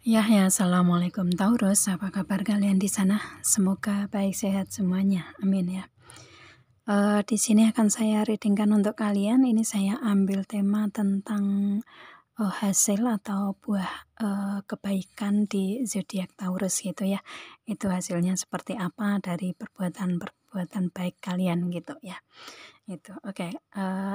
Ya, assalamualaikum Taurus, apa kabar kalian di sana? Semoga baik sehat semuanya, amin ya. Di sini akan saya reading-kan untuk kalian. Ini saya ambil tema tentang hasil atau buah kebaikan di zodiak Taurus gitu ya. Itu hasilnya seperti apa dari perbuatan-perbuatan baik kalian gitu ya. Itu, oke.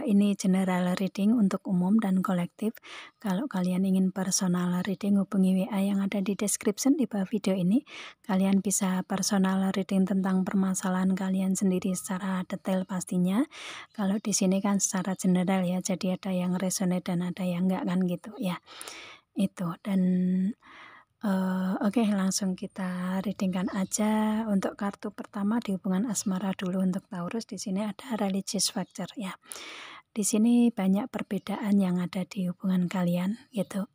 Ini general reading untuk umum dan kolektif. Kalau kalian ingin personal reading, hubungi WA yang ada di description di bawah video ini. Kalian bisa personal reading tentang permasalahan kalian sendiri secara detail pastinya. Kalau di sini kan secara general ya, jadi ada yang resonate dan ada yang enggak kan gitu ya. Itu dan oke, langsung kita reading-kan aja. Untuk kartu pertama di hubungan asmara dulu untuk Taurus, di sini ada religious factor ya. Di sini banyak perbedaan yang ada di hubungan kalian gitu.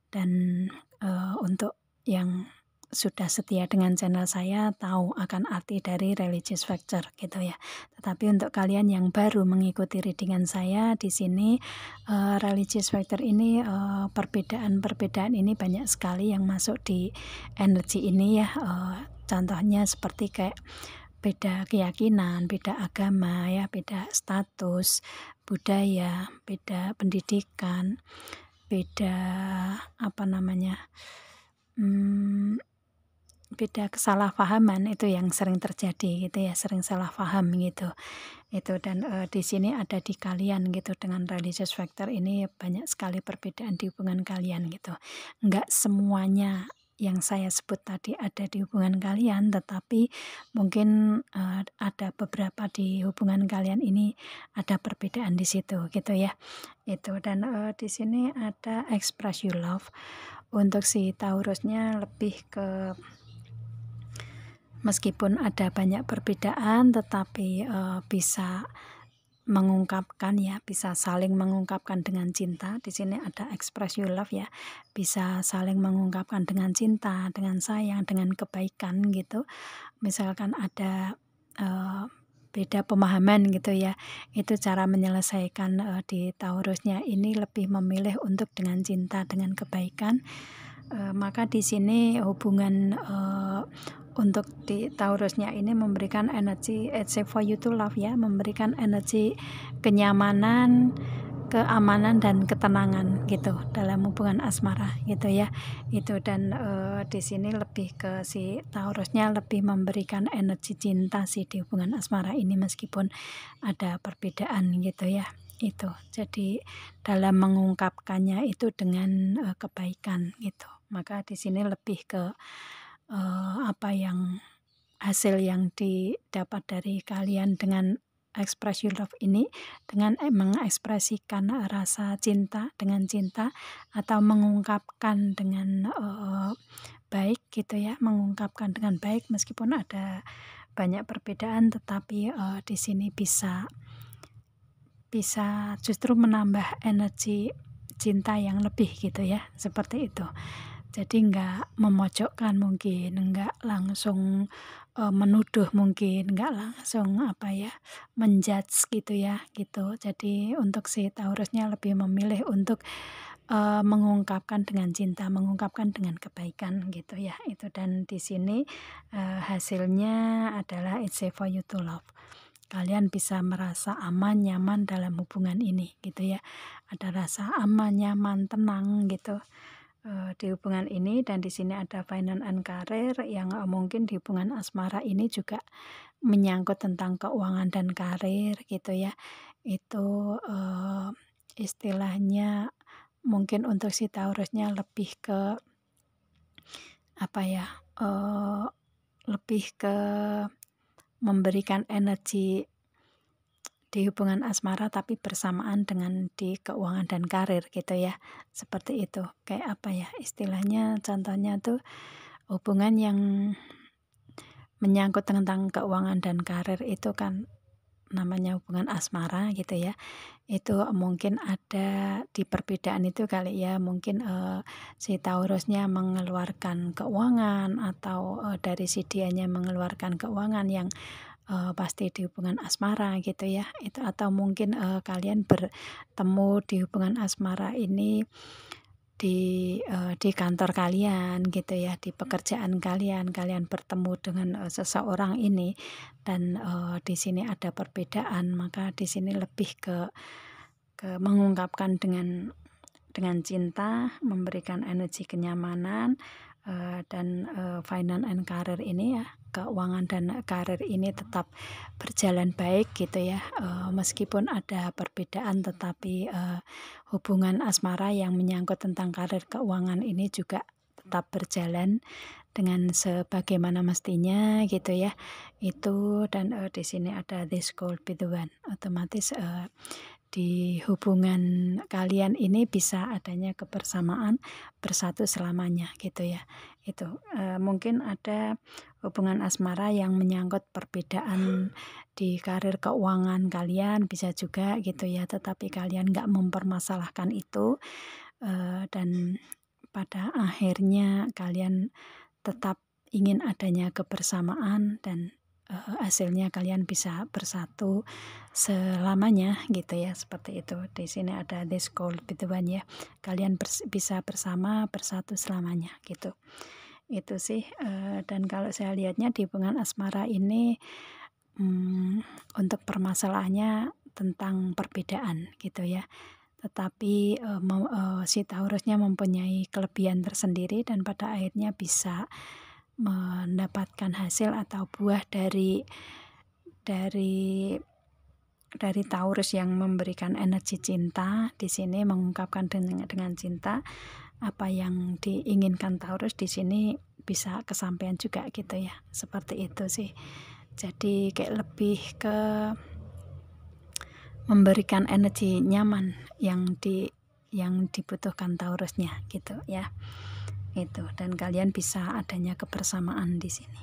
Dan untuk yang sudah setia dengan channel saya tahu akan arti dari religious factor gitu ya. Tetapi untuk kalian yang baru mengikuti readingan saya di sini religious factor ini perbedaan-perbedaan ini banyak sekali yang masuk di energi ini ya. Contohnya seperti kayak beda keyakinan, beda agama ya, beda status, budaya, beda pendidikan, beda apa namanya? Beda kesalahpahaman itu yang sering terjadi gitu ya, sering salah paham gitu. Itu dan di sini ada di kalian gitu dengan religious factor ini banyak sekali perbedaan di hubungan kalian gitu. Enggak semuanya yang saya sebut tadi ada di hubungan kalian, tetapi mungkin ada beberapa di hubungan kalian ini ada perbedaan di situ gitu ya. Itu dan di sini ada express your love. Untuk si Taurusnya lebih ke meskipun ada banyak perbedaan tetapi bisa mengungkapkan ya, bisa saling mengungkapkan dengan cinta. Di sini ada express your love ya, bisa saling mengungkapkan dengan cinta, dengan sayang, dengan kebaikan gitu. Misalkan ada beda pemahaman gitu ya, itu cara menyelesaikan di Taurusnya ini lebih memilih untuk dengan cinta, dengan kebaikan. Maka di sini hubungan untuk di Taurusnya ini memberikan energi it's safe for you to love ya, memberikan energi kenyamanan, keamanan dan ketenangan gitu dalam hubungan asmara gitu ya. Itu dan di sini lebih ke si Taurusnya lebih memberikan energi cinta sih di hubungan asmara ini meskipun ada perbedaan gitu ya. Itu. Jadi dalam mengungkapkannya itu dengan kebaikan gitu. Maka di sini lebih ke apa yang hasil yang didapat dari kalian dengan express your love ini dengan mengekspresikan rasa cinta dengan cinta atau mengungkapkan dengan baik gitu ya, mengungkapkan dengan baik meskipun ada banyak perbedaan tetapi di sini bisa justru menambah energi cinta yang lebih gitu ya, seperti itu. Jadi enggak memojokkan mungkin, enggak langsung menuduh mungkin, enggak langsung apa ya, menjudge gitu ya, gitu. Jadi untuk si Taurusnya lebih memilih untuk mengungkapkan dengan cinta, mengungkapkan dengan kebaikan gitu ya. Itu dan di sini hasilnya adalah it's safe for you to love. Kalian bisa merasa aman, nyaman dalam hubungan ini gitu ya. Ada rasa aman, nyaman, tenang gitu di hubungan ini dan di sini ada finance and career yang mungkin di hubungan asmara ini juga menyangkut tentang keuangan dan karir gitu ya. Itu istilahnya mungkin untuk si Taurusnya lebih ke apa ya? Lebih ke memberikan energi di hubungan asmara tapi bersamaan dengan di keuangan dan karir gitu ya. Seperti itu. Kayak apa ya istilahnya contohnya tuh hubungan yang menyangkut tentang keuangan dan karir itu kan namanya hubungan asmara gitu ya. Itu mungkin ada di perbedaan itu kali ya, mungkin si Taurusnya mengeluarkan keuangan atau dari si dianya mengeluarkan keuangan yang pasti di hubungan asmara gitu ya. Itu atau mungkin kalian bertemu di hubungan asmara ini di kantor kalian gitu ya, di pekerjaan kalian bertemu dengan seseorang ini dan di sini ada perbedaan, maka di sini lebih ke mengungkapkan dengan cinta, memberikan energi kenyamanan, dan finance and career ini ya, keuangan dan karir ini tetap berjalan baik gitu ya, meskipun ada perbedaan tetapi hubungan asmara yang menyangkut tentang karir keuangan ini juga tetap berjalan dengan sebagaimana mestinya gitu ya. Itu dan di sini ada this could be the one, otomatis di hubungan kalian ini bisa adanya kebersamaan, bersatu selamanya gitu ya. Itu mungkin ada hubungan asmara yang menyangkut perbedaan di karir keuangan kalian, bisa juga gitu ya, tetapi kalian nggak mempermasalahkan itu, dan pada akhirnya kalian tetap ingin adanya kebersamaan dan hasilnya kalian bisa bersatu selamanya gitu ya, seperti itu. Di sini ada this could be the one ya, kalian bisa bersama, bersatu selamanya gitu. Itu sih, dan kalau saya lihatnya di hubungan asmara ini untuk permasalahannya tentang perbedaan gitu ya, tetapi si Taurusnya mempunyai kelebihan tersendiri dan pada akhirnya bisa mendapatkan hasil atau buah dari Taurus yang memberikan energi cinta. Di sini mengungkapkan dengan cinta apa yang diinginkan Taurus di sini bisa kesampaian juga gitu ya, seperti itu sih. Jadi kayak lebih ke memberikan energi nyaman yang dibutuhkan Taurusnya gitu ya. Itu, dan kalian bisa adanya kebersamaan di sini.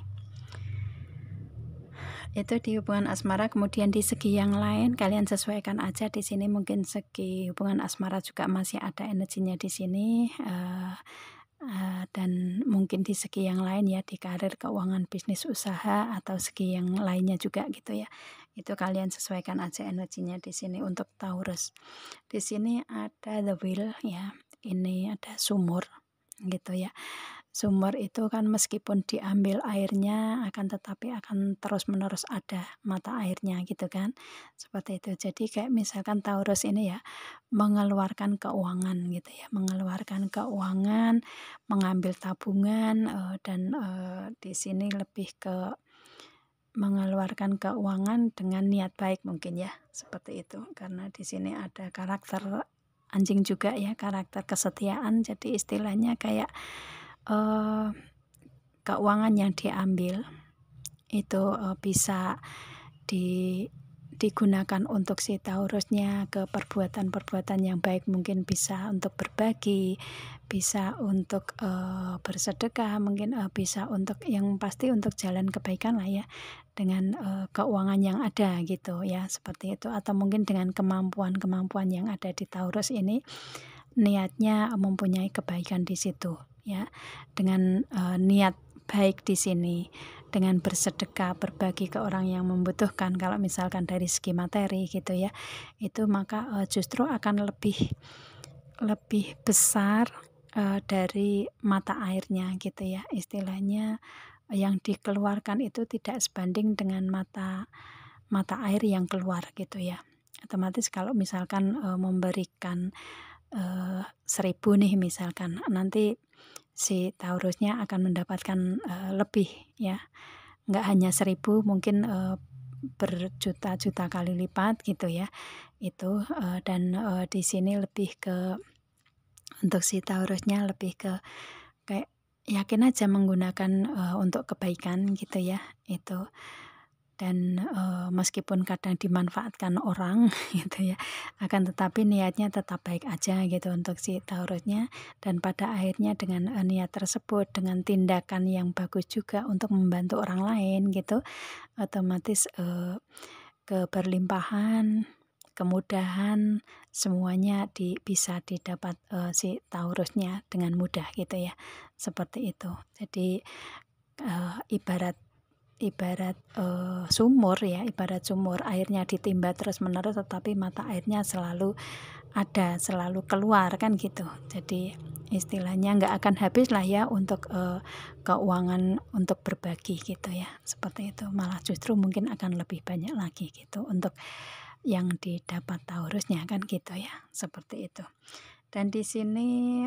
Itu di hubungan asmara. Kemudian di segi yang lain kalian sesuaikan aja. Di sini mungkin segi hubungan asmara juga masih ada energinya di sini, dan mungkin di segi yang lain ya, di karir, keuangan, bisnis, usaha atau segi yang lainnya juga gitu ya. Itu kalian sesuaikan aja energinya di sini untuk Taurus. Di sini ada the wheel ya. Ini ada sumur gitu ya. Sumur itu kan meskipun diambil airnya tetapi akan terus-menerus ada mata airnya gitu kan. Seperti itu. Jadi kayak misalkan Taurus ini ya mengeluarkan keuangan gitu ya, mengeluarkan keuangan, mengambil tabungan, dan di sini lebih ke mengeluarkan keuangan dengan niat baik mungkin ya, seperti itu. Karena di sini ada karakter anjing juga ya, karakter kesetiaan. Jadi istilahnya kayak keuangan yang diambil itu bisa digunakan untuk si Taurusnya ke perbuatan-perbuatan yang baik, mungkin bisa untuk berbagi, bisa untuk bersedekah, mungkin bisa untuk yang pasti untuk jalan kebaikan lah ya, dengan keuangan yang ada gitu ya, seperti itu. Atau mungkin dengan kemampuan yang ada di Taurus ini, niatnya mempunyai kebaikan di situ ya, dengan niat baik di sini, dengan bersedekah, berbagi ke orang yang membutuhkan. Kalau misalkan dari segi materi gitu ya, itu maka justru akan lebih besar dari mata airnya gitu ya, istilahnya yang dikeluarkan itu tidak sebanding dengan mata air yang keluar gitu ya. Otomatis kalau misalkan memberikan 1.000 nih misalkan, nanti si Taurusnya akan mendapatkan lebih ya, nggak hanya 1.000, mungkin berjuta-juta kali lipat gitu ya. Itu dan di sini lebih ke untuk si Taurusnya lebih ke kayak yakin aja menggunakan untuk kebaikan gitu ya, itu. Dan meskipun kadang dimanfaatkan orang gitu ya, akan tetapi niatnya tetap baik aja gitu untuk si Taurusnya, dan pada akhirnya dengan niat tersebut, dengan tindakan yang bagus juga untuk membantu orang lain gitu, otomatis keberlimpahan, kemudahan, semuanya bisa didapat si Taurusnya dengan mudah gitu ya, seperti itu. Jadi ibarat sumur ya, ibarat sumur, airnya ditimba terus menerus tetapi mata airnya selalu ada, selalu keluar kan gitu. Jadi istilahnya nggak akan habis lah ya untuk keuangan untuk berbagi gitu ya, seperti itu. Malah justru mungkin akan lebih banyak lagi gitu untuk yang didapat Taurusnya kan gitu ya, seperti itu. Dan di sini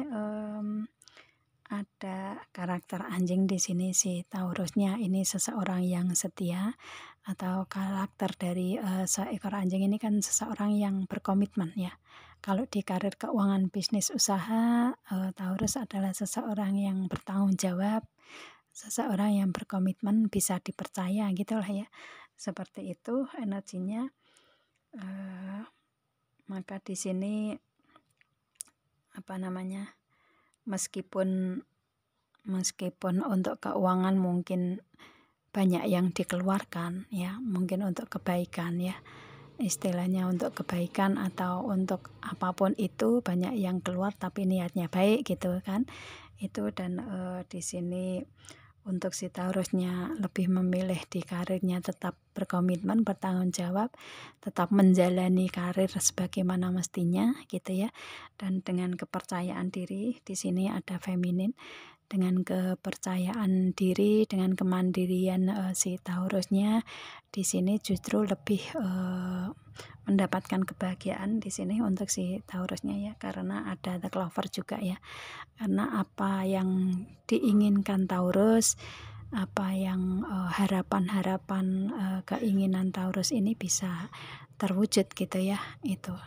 ada karakter anjing di sini si Taurusnya ini seseorang yang setia, atau karakter dari seekor anjing ini kan seseorang yang berkomitmen ya. Kalau di karir keuangan bisnis usaha, Taurus adalah seseorang yang bertanggung jawab, seseorang yang berkomitmen, bisa dipercaya gitulah ya. Seperti itu energinya. Maka di sini apa namanya? Meskipun untuk keuangan mungkin banyak yang dikeluarkan ya, mungkin untuk kebaikan ya, istilahnya untuk kebaikan atau untuk apapun itu banyak yang keluar tapi niatnya baik gitu kan. Itu dan di sini untuk si Taurusnya lebih memilih di karirnya tetap berkomitmen, bertanggung jawab, tetap menjalani karir sebagaimana mestinya gitu ya. Dan dengan kepercayaan diri, di sini ada feminin, dengan kepercayaan diri, dengan kemandirian si Taurusnya di sini justru lebih mendapatkan kebahagiaan di sini untuk si Taurusnya ya, karena ada the clover juga ya. Karena apa yang diinginkan Taurus, apa yang harapan-harapan keinginan Taurus ini bisa terwujud gitu ya. Itu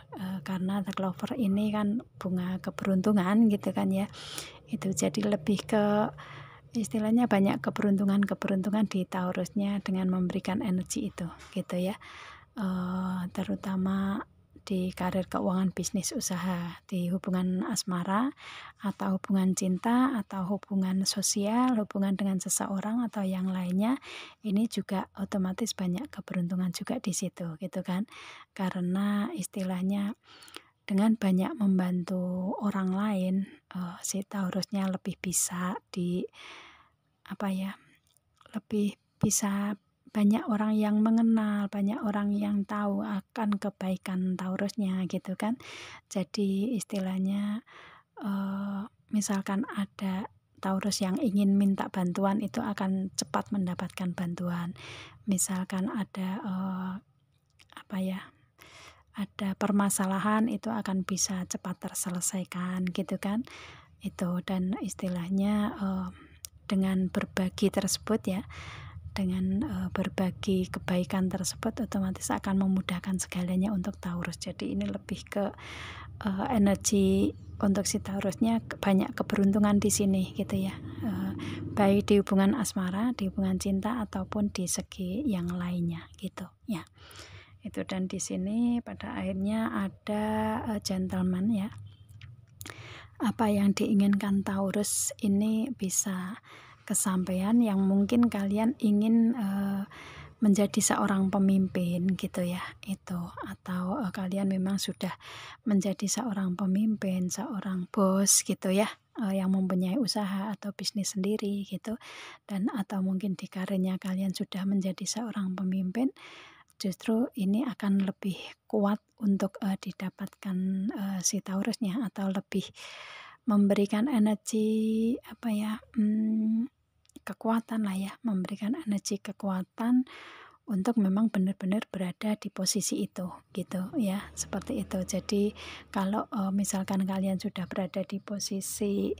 karena the clover ini kan bunga keberuntungan gitu kan ya. Itu jadi lebih ke istilahnya banyak keberuntungan di Taurusnya dengan memberikan energi itu gitu ya. Terutama di karir keuangan bisnis usaha, di hubungan asmara atau hubungan cinta atau hubungan sosial, hubungan dengan seseorang atau yang lainnya, ini juga otomatis banyak keberuntungan juga di situ gitu kan. Karena istilahnya dengan banyak membantu orang lain, si Taurusnya lebih bisa lebih bisa banyak orang yang mengenal, banyak orang yang tahu akan kebaikan Taurusnya gitu kan. Jadi istilahnya misalkan ada Taurus yang ingin minta bantuan itu akan cepat mendapatkan bantuan. Misalkan ada ada permasalahan itu akan bisa cepat terselesaikan gitu kan. Itu dan istilahnya dengan berbagi tersebut ya, dengan berbagi kebaikan tersebut otomatis akan memudahkan segalanya untuk Taurus. Jadi ini lebih ke energi untuk si Taurusnya banyak keberuntungan di sini gitu ya, baik di hubungan asmara, di hubungan cinta ataupun di segi yang lainnya gitu ya. Itu dan di sini pada akhirnya ada gentleman ya. Apa yang diinginkan Taurus ini bisa kesampaian, yang mungkin kalian ingin menjadi seorang pemimpin gitu ya, itu atau kalian memang sudah menjadi seorang pemimpin, seorang bos gitu ya, yang mempunyai usaha atau bisnis sendiri gitu, dan atau mungkin di karirnya kalian sudah menjadi seorang pemimpin, justru ini akan lebih kuat untuk didapatkan si Taurusnya, atau lebih memberikan energi kekuatan lah ya, memberikan energi kekuatan untuk memang benar-benar berada di posisi itu gitu ya, seperti itu. Jadi kalau misalkan kalian sudah berada di posisi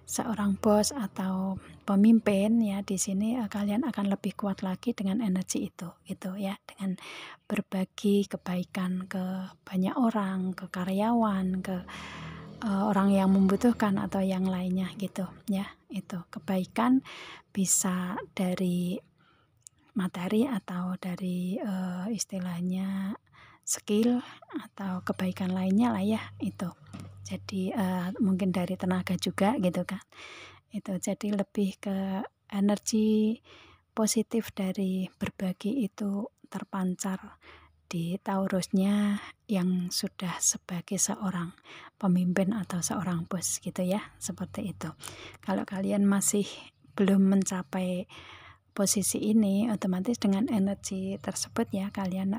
seorang bos atau pemimpin ya, di sini kalian akan lebih kuat lagi dengan energi itu gitu ya, dengan berbagi kebaikan ke banyak orang, ke karyawan, ke orang yang membutuhkan atau yang lainnya gitu ya. Itu kebaikan bisa dari materi atau dari istilahnya skill atau kebaikan lainnya lah ya itu. Jadi mungkin dari tenaga juga gitu kan. Itu jadi lebih ke energi positif dari berbagi itu terpancar di Taurusnya yang sudah sebagai seorang pemimpin atau seorang bos gitu ya, seperti itu. Kalau kalian masih belum mencapai posisi ini, otomatis dengan energi tersebut ya kalian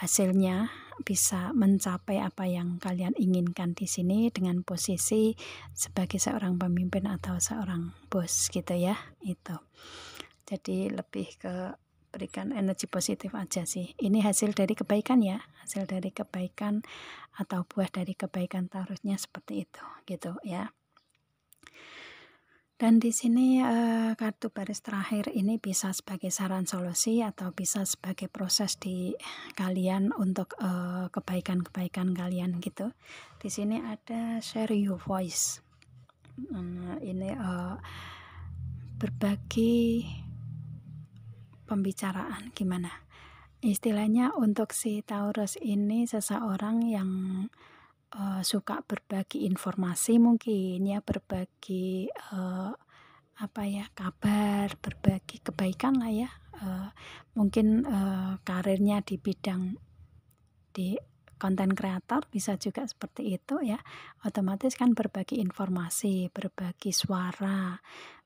hasilnya bisa mencapai apa yang kalian inginkan di sini dengan posisi sebagai seorang pemimpin atau seorang bos gitu ya. Itu. Jadi lebih ke berikan energi positif aja sih. Ini hasil dari kebaikan ya, hasil dari kebaikan atau buah dari kebaikan Taurusnya seperti itu gitu ya. Dan di sini kartu baris terakhir ini bisa sebagai saran solusi atau bisa sebagai proses di kalian untuk kebaikan-kebaikan kalian gitu. Di sini ada share your voice. Ini berbagi pembicaraan gimana? Istilahnya untuk si Taurus ini seseorang yang suka berbagi informasi mungkin ya, berbagi kabar, berbagi kebaikan lah ya. Mungkin karirnya di bidang di konten kreator bisa juga seperti itu ya. Otomatis kan berbagi informasi, berbagi suara,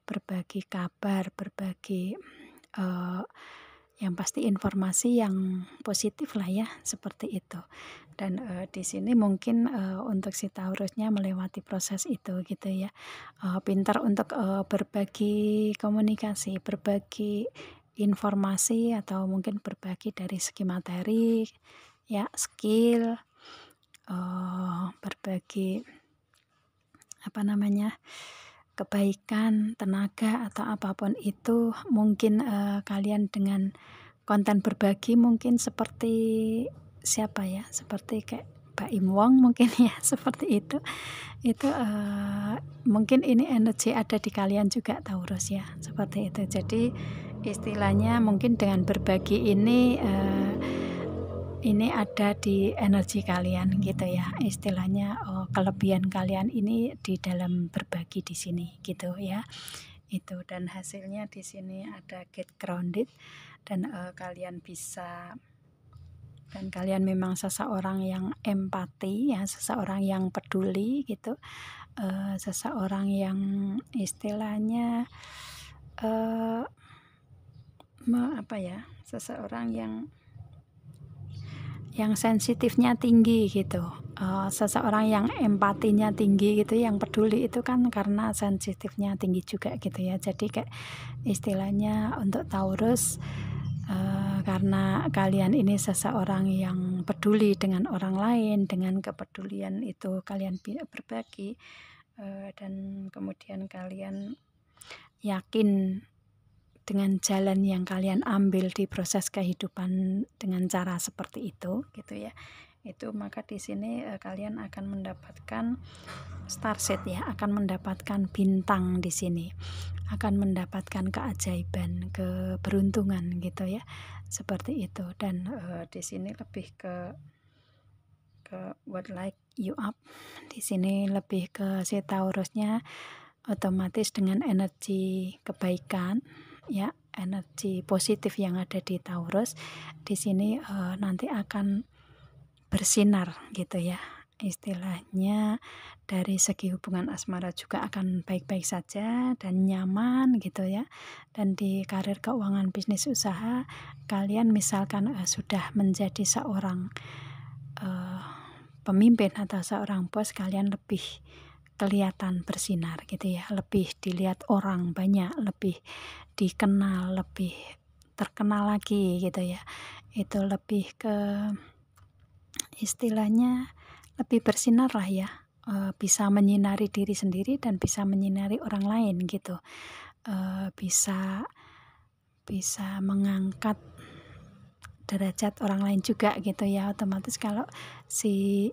berbagi kabar, berbagi yang pasti informasi yang positif lah ya, seperti itu. Dan di sini mungkin untuk si Taurusnya melewati proses itu gitu ya. Pintar untuk berbagi komunikasi, berbagi informasi atau mungkin berbagi dari segi materi ya, skill, berbagi kebaikan, tenaga atau apapun itu. Mungkin kalian dengan konten berbagi mungkin seperti siapa ya, seperti kayak Mbak Im Wong mungkin ya, seperti itu mungkin ini energi ada di kalian juga Taurus ya, seperti itu. Jadi istilahnya mungkin dengan berbagi ini ada di energi kalian gitu ya, istilahnya kelebihan kalian ini di dalam berbagi di sini gitu ya. Itu, dan hasilnya di sini ada get grounded dan kalian memang seseorang yang empati ya, seseorang yang peduli gitu, seseorang yang istilahnya seseorang yang sensitifnya tinggi gitu, seseorang yang empatinya tinggi gitu, yang peduli itu kan karena sensitifnya tinggi juga gitu ya. Jadi kayak istilahnya untuk Taurus, karena kalian ini seseorang yang peduli dengan orang lain, dengan kepedulian itu kalian berbagi, dan kemudian kalian yakin dengan jalan yang kalian ambil di proses kehidupan dengan cara seperti itu gitu ya. Itu maka di sini kalian akan mendapatkan starset ya, akan mendapatkan bintang di sini, akan mendapatkan keajaiban, keberuntungan gitu ya, seperti itu. Dan di sini lebih ke what light you up. Di sini lebih ke si Taurusnya otomatis dengan energi kebaikan ya, energi positif yang ada di Taurus di sini nanti akan bersinar gitu ya. Istilahnya dari segi hubungan asmara juga akan baik-baik saja dan nyaman gitu ya. Dan di karir, keuangan, bisnis, usaha kalian misalkan sudah menjadi seorang pemimpin atau seorang bos, kalian lebih kelihatan bersinar gitu ya, lebih dilihat orang banyak, lebih dikenal, lebih terkenal lagi gitu ya. Itu lebih ke istilahnya lebih bersinar lah ya, bisa menyinari diri sendiri dan bisa menyinari orang lain gitu, bisa mengangkat derajat orang lain juga gitu ya. Otomatis kalau si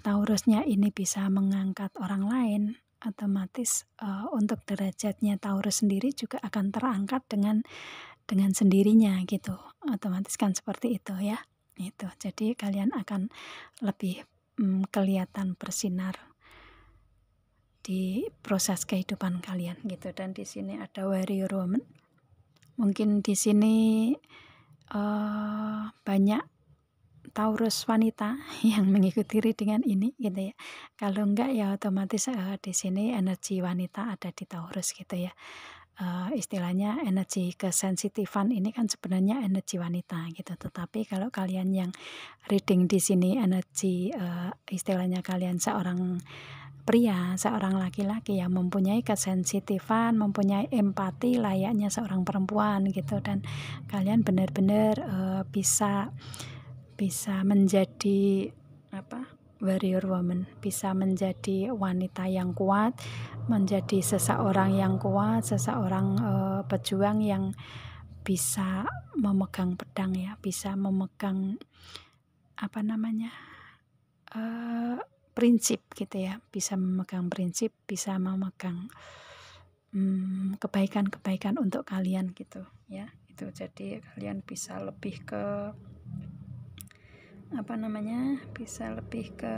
Taurusnya ini bisa mengangkat orang lain, otomatis untuk derajatnya Taurus sendiri juga akan terangkat dengan sendirinya gitu. Otomatis kan seperti itu ya. Itu. Jadi kalian akan lebih kelihatan bersinar di proses kehidupan kalian gitu. Dan di sini ada warrior woman. Mungkin di sini banyak Taurus wanita yang mengikuti readingan ini gitu ya. Kalau enggak ya otomatis di sini energi wanita ada di Taurus gitu ya. istilahnya energi kesensitifan ini kan sebenarnya energi wanita gitu. Tetapi kalau kalian yang reading di sini energi istilahnya kalian seorang pria, seorang laki-laki yang mempunyai kesensitifan, mempunyai empati layaknya seorang perempuan gitu, dan kalian benar-benar bisa menjadi warrior woman, bisa menjadi wanita yang kuat, menjadi seseorang yang kuat, seseorang pejuang yang bisa memegang pedang ya, bisa memegang prinsip gitu ya, bisa memegang prinsip, bisa memegang kebaikan-kebaikan untuk kalian gitu ya. Itu jadi kalian bisa lebih ke bisa lebih ke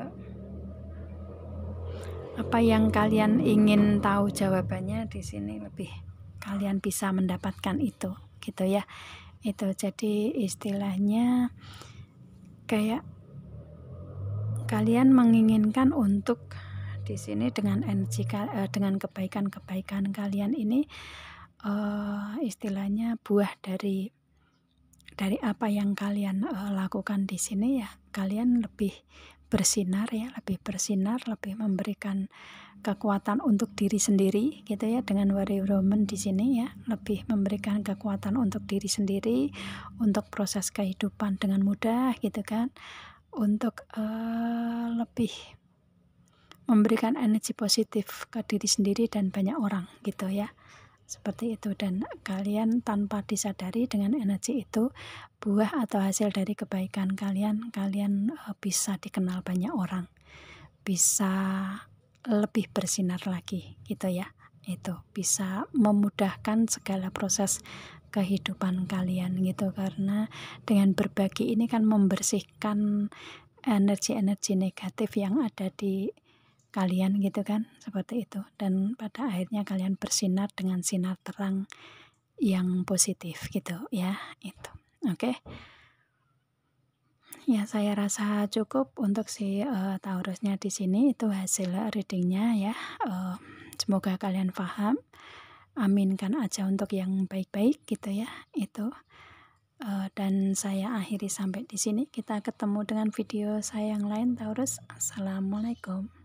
apa yang kalian ingin tahu jawabannya di sini, lebih kalian bisa mendapatkan itu gitu ya. Itu jadi istilahnya kayak kalian menginginkan untuk di sini dengan energi dengan kebaikan-kebaikan kalian ini istilahnya buah dari apa yang kalian lakukan di sini ya, kalian lebih bersinar ya, lebih memberikan kekuatan untuk diri sendiri gitu ya, dengan warrior woman di sini ya, lebih memberikan kekuatan untuk diri sendiri, untuk proses kehidupan dengan mudah gitu kan, untuk lebih memberikan energi positif ke diri sendiri dan banyak orang gitu ya, seperti itu. Dan kalian tanpa disadari dengan energi itu, buah atau hasil dari kebaikan kalian bisa dikenal banyak orang, bisa lebih bersinar lagi gitu ya. Itu bisa memudahkan segala proses kehidupan kalian gitu, karena dengan berbagi ini kan membersihkan energi-energi negatif yang ada di kalian gitu kan, seperti itu. Dan pada akhirnya kalian bersinar dengan sinar terang yang positif gitu ya. Itu oke. Ya, saya rasa cukup untuk si Taurusnya di sini. Itu hasil readingnya ya. Semoga kalian paham. Aminkan aja untuk yang baik-baik gitu ya. Itu dan saya akhiri sampai di sini. Kita ketemu dengan video saya yang lain, Taurus. Assalamualaikum.